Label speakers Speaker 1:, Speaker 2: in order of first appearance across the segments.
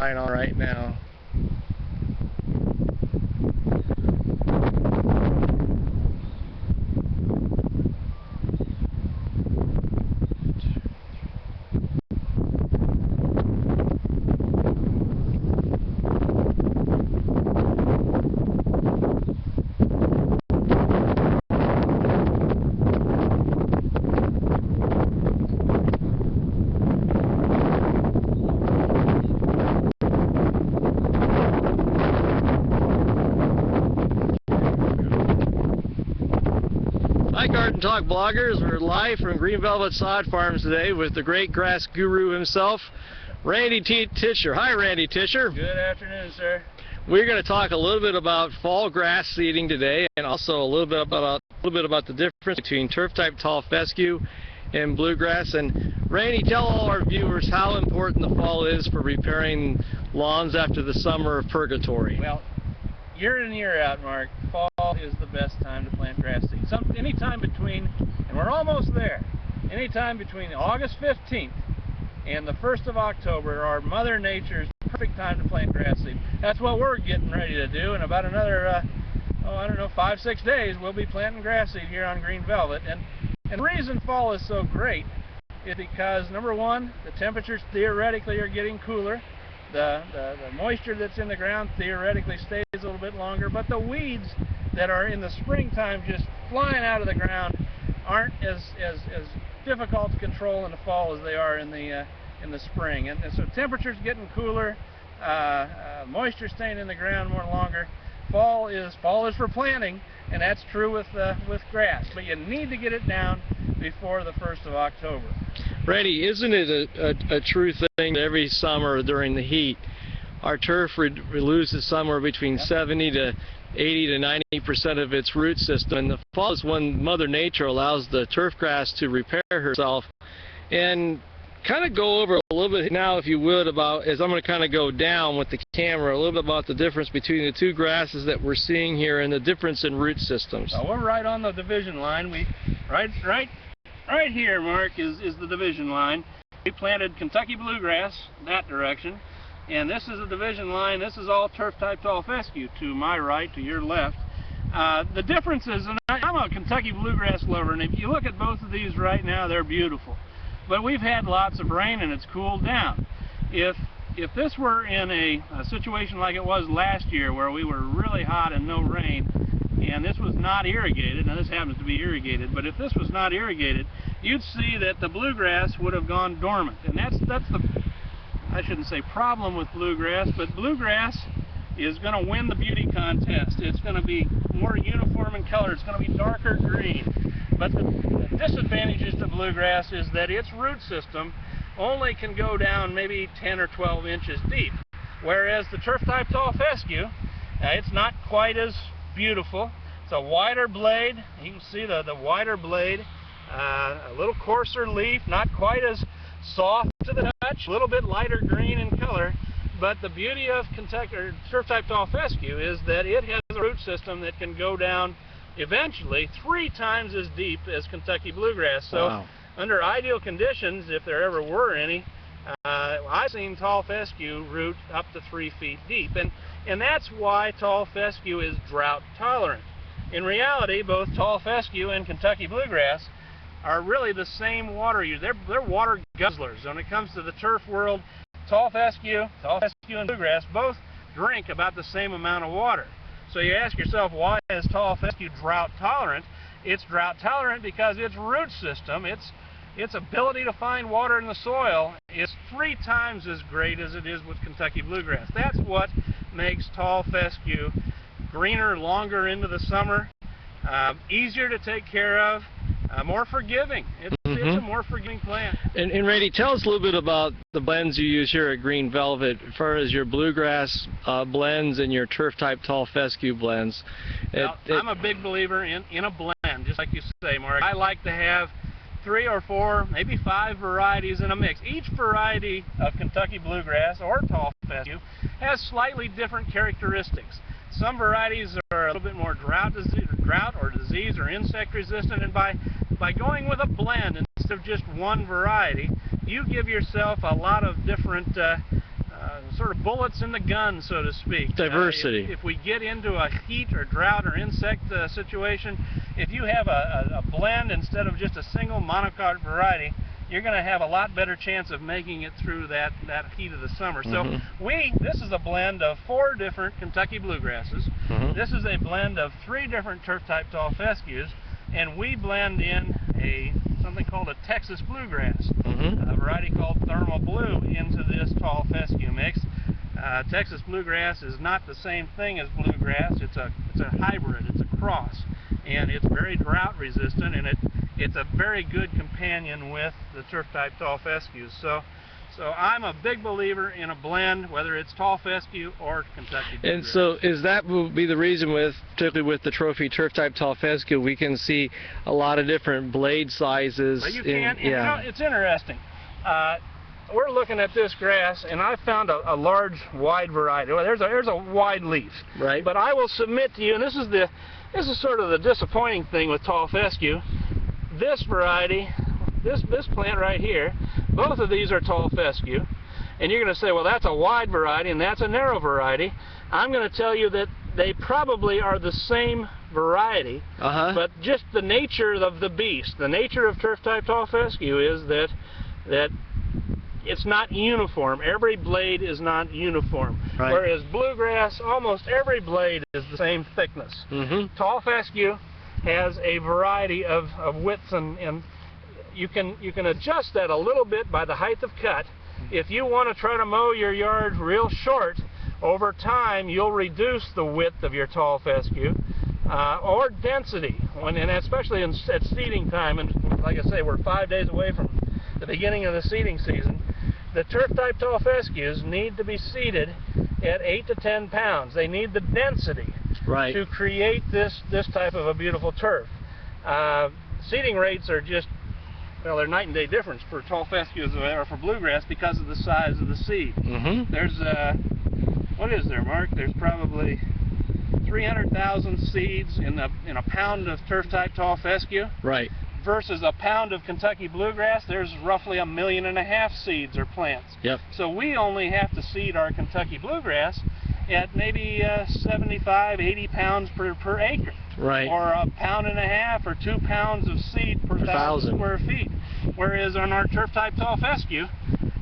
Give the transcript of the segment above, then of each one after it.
Speaker 1: trying on right now. Hi Garden Talk bloggers, we're live from Green Velvet Sod Farms today with the great grass guru himself, Randy Tisher. Hi Randy Tisher.
Speaker 2: Good afternoon, sir.
Speaker 1: We're going to talk a little bit about fall grass seeding today, and also a little bit about the difference between turf type tall fescue and bluegrass. And Randy, tell all our viewers how important the fall is for repairing lawns after the summer of purgatory.
Speaker 2: Well, year in, year out, Mark, fall is the best time to plant grass seed. Anytime between, and we're almost there, anytime between August 15th and the 1st of October are Mother Nature's perfect time to plant grass seed. That's what we're getting ready to do. In about another, 5-6 days, we'll be planting grass seed here on Green Velvet. And the reason fall is so great is because, number one, the temperatures theoretically are getting cooler. The moisture that's in the ground theoretically stays a little bit longer, but the weeds that are in the springtime just flying out of the ground aren't as difficult to control in the fall as they are in the spring. And so temperatures getting cooler, moisture staying in the ground more longer. Fall is for planting, and that's true with grass. But you need to get it down before the 1st of October.
Speaker 1: Randy, isn't it a true thing that every summer during the heat, our turf loses somewhere between 70 to 80 to 90% of its root system, and the fall is when Mother Nature allows the turf grass to repair herself? And kind of go over a little bit now, if you would, about, as I'm going to kind of go down with the camera, a little bit about the difference between the two grasses that we're seeing here and the difference in root systems.
Speaker 2: So we're right on the division line. Right here, Mark, is the division line. We planted Kentucky bluegrass that direction, and this is a division line. This is all turf type tall fescue to my right, to your left. The difference is, and I'm a Kentucky bluegrass lover, and if you look at both of these right now, they're beautiful. But we've had lots of rain and it's cooled down. If this were in a situation like it was last year, where we were really hot and no rain, and this was not irrigated, now this happens to be irrigated, but if this was not irrigated, you'd see that the bluegrass would have gone dormant. And that's the, I shouldn't say problem with bluegrass, but bluegrass is going to win the beauty contest. It's going to be more uniform in color. It's going to be darker green. But the disadvantages to bluegrass is that its root system only can go down maybe 10 or 12 inches deep, whereas the turf type tall fescue, it's not quite as beautiful. It's a wider blade. You can see the wider blade, a little coarser leaf, not quite as soft to the touch, a little bit lighter green in color. But the beauty of Kentucky or turf type tall fescue is that it has a root system that can go down eventually 3 times as deep as Kentucky bluegrass. So wow. Under ideal conditions, if there ever were any, I've seen tall fescue root up to 3 feet deep, and that's why tall fescue is drought tolerant. In reality, both tall fescue and Kentucky bluegrass are really the same water use. They're water guzzlers. When it comes to the turf world, tall fescue and bluegrass both drink about the same amount of water. So you ask yourself, why is tall fescue drought tolerant? It's drought tolerant because its root system, its ability to find water in the soil, is 3 times as great as it is with Kentucky bluegrass. That's what makes tall fescue greener longer into the summer, easier to take care of, more forgiving. It's a more forgiving plant.
Speaker 1: And Randy, tell us a little bit about the blends you use here at Green Velvet, as far as your bluegrass blends and your turf type tall fescue blends.
Speaker 2: I'm a big believer in a blend, just like you say, Mark. I like to have 3 or 4, maybe 5 varieties in a mix. Each variety of Kentucky bluegrass or tall fescue has slightly different characteristics. Some varieties are a little bit more drought or disease or insect resistant, and by going with a blend instead of just one variety, you give yourself a lot of different sort of bullets in the gun, so to speak.
Speaker 1: Diversity.
Speaker 2: If we get into a heat or drought or insect situation, if you have a blend instead of just a single monocot variety, you're going to have a lot better chance of making it through that heat of the summer. So this is a blend of 4 different Kentucky bluegrasses. This is a blend of 3 different turf type tall fescues, and we blend in something called a Texas bluegrass, a variety called Thermal Blue, into this tall fescue mix. Texas bluegrass is not the same thing as bluegrass. It's a hybrid. It's a cross, and it's very drought resistant, and it's a very good companion with the turf type tall fescues. So I'm a big believer in a blend, whether it's tall fescue or Kentucky bluegrass.
Speaker 1: And so that will be the reason, particularly with the trophy turf type tall fescue, we can see a lot of different blade sizes.
Speaker 2: But you can, and you know, it's interesting. We're looking at this grass, and I found a large, wide variety. Well, there's a wide leaf.
Speaker 1: Right.
Speaker 2: But I will submit to you, and this is sort of the disappointing thing with tall fescue. This variety, this plant right here, both of these are tall fescue, and you're going to say, well, that's a wide variety and that's a narrow variety. I'm going to tell you that they probably are the same variety, but just the nature of the beast, the nature of turf type tall fescue is that it's not uniform. Every blade is not uniform.
Speaker 1: Right.
Speaker 2: Whereas bluegrass, almost every blade is the same thickness. Tall fescue has a variety of widths, and you can adjust that a little bit by the height of cut. If you want to try to mow your yard real short, over time you'll reduce the width of your tall fescue, or density, and especially at seeding time. And like I say, we're 5 days away from the beginning of the seeding season. The turf type tall fescues need to be seeded at 8 to 10 pounds. They need the density to create this type of a beautiful turf. Seeding rates are just, well, they're night and day difference for tall fescues or for bluegrass because of the size of the seed. There's what is there, Mark? There's probably 300,000 seeds in a pound of turf type tall fescue.
Speaker 1: Right.
Speaker 2: Versus a pound of Kentucky bluegrass, there's roughly 1.5 million seeds or plants.
Speaker 1: Yep.
Speaker 2: So we only have to seed our Kentucky bluegrass at maybe 75, 80 pounds per acre.
Speaker 1: Right.
Speaker 2: Or 1.5 pounds or 2 pounds of seed per 1,000 square feet. Whereas on our turf type tall fescue,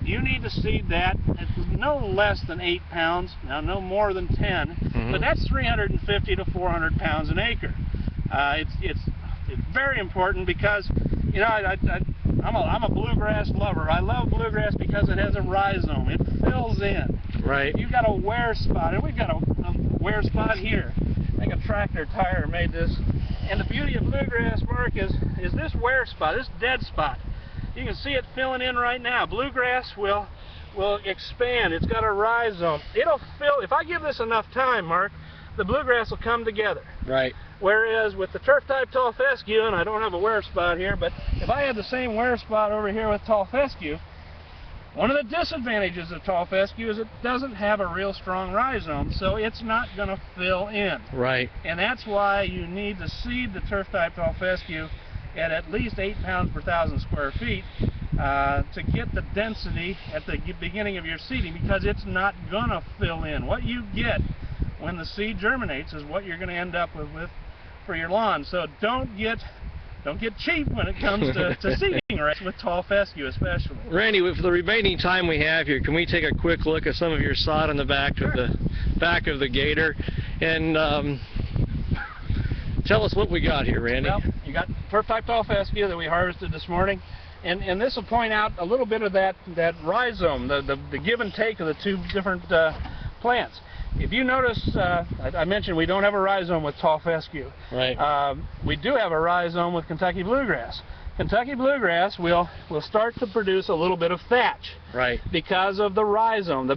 Speaker 2: you need to seed that at no less than 8 pounds, now no more than 10, but that's 350 to 400 pounds an acre. It's very important because, you know, I'm a bluegrass lover. I love bluegrass because it has a rhizome. It fills in.
Speaker 1: Right.
Speaker 2: You've got a wear spot, and we've got a wear spot here. I think a tractor tire made this. And the beauty of bluegrass, Mark, is this wear spot, this dead spot. You can see it filling in right now. Bluegrass will expand. It's got a rhizome. It'll fill. If I give this enough time, Mark, the bluegrass will come together.
Speaker 1: Right.
Speaker 2: Whereas with the turf type tall fescue, and I don't have a wear spot here, but if I had the same wear spot over here with tall fescue, one of the disadvantages of tall fescue is it doesn't have a real strong rhizome, so it's not going to fill in.
Speaker 1: Right.
Speaker 2: And that's why you need to seed the turf type tall fescue at least 8 pounds per 1,000 square feet to get the density at the beginning of your seeding, because it's not going to fill in. What you get when the seed germinates is what you're going to end up with for your lawn. So don't get cheap when it comes to seeding rates with tall fescue especially.
Speaker 1: Randy, with the remaining time we have here, can we take a quick look at some of your sod on the back of the gator, and tell us what we got here, Randy?
Speaker 2: Well, you got turf type tall fescue that we harvested this morning, and this will point out a little bit of that rhizome, the give and take of the two different plants. If you notice, I mentioned we don't have a rhizome with tall fescue.
Speaker 1: Right.
Speaker 2: We do have a rhizome with Kentucky bluegrass. Kentucky bluegrass will start to produce a little bit of thatch.
Speaker 1: Right.
Speaker 2: Because of the rhizome.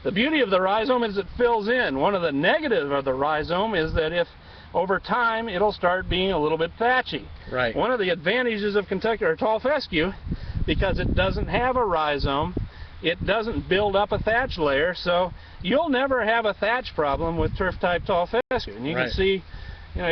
Speaker 2: The beauty of the rhizome is it fills in. One of the negatives of the rhizome is that if over time it'll start being a little bit thatchy.
Speaker 1: Right.
Speaker 2: One of the advantages of Kentucky or tall fescue, because it doesn't have a rhizome, it doesn't build up a thatch layer, so you'll never have a thatch problem with turf type tall fescue. And you can see, you know,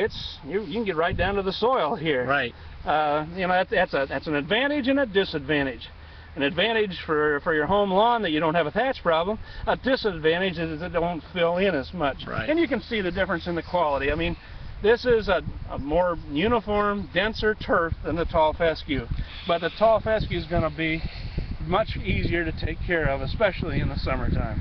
Speaker 2: you can get right down to the soil here.
Speaker 1: Right.
Speaker 2: You know, that's an advantage and a disadvantage. an advantage for your home lawn that you don't have a thatch problem. A disadvantage is it don't fill in as much.
Speaker 1: Right.
Speaker 2: And you can see the difference in the quality. I mean, this is a more uniform, denser turf than the tall fescue. But the tall fescue is going to be much easier to take care of, especially in the summertime.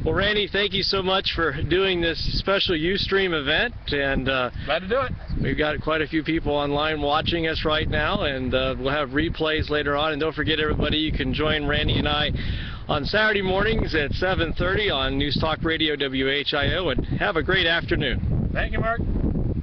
Speaker 1: Well, Randy, thank you so much for doing this special Ustream event, and
Speaker 2: Glad to do it.
Speaker 1: we've got quite a few people online watching us right now, and we'll have replays later on. And don't forget, everybody, you can join Randy and I on Saturday mornings at 7:30 on News Talk Radio WHIO, and have a great afternoon.
Speaker 2: Thank you, Mark.